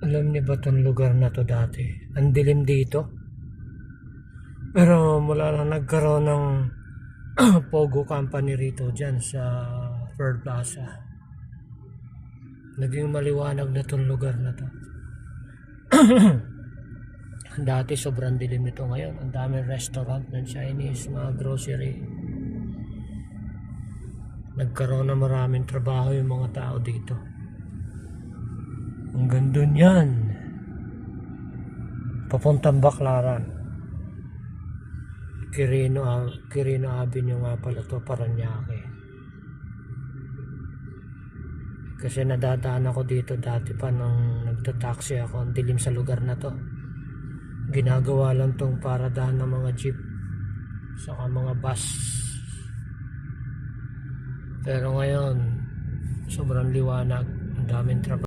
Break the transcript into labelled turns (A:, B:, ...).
A: Alam niyo ba itong lugar na to dati? Ang dilim dito. Pero mula na nagkaroon ng Pogo Company rito dyan sa Pearl Plaza, naging maliwanag na itong lugar na to. Dati sobrang dilim nito, ngayon ang daming restaurant ng Chinese, mga grocery. Nagkaroon na maraming trabaho yung mga tao dito. Ang ganda niyan. Papuntang Baclaran. Quirino Avenue nga pala to, Paranaque. Kasi nadadaan ako dito dati pa nung nagtataksi ako. Ang dilim sa lugar na to. Ginagawa lang tong paradahan ng mga jeep saka mga bus. Pero ngayon sobrang liwanag, ang daming trabaho.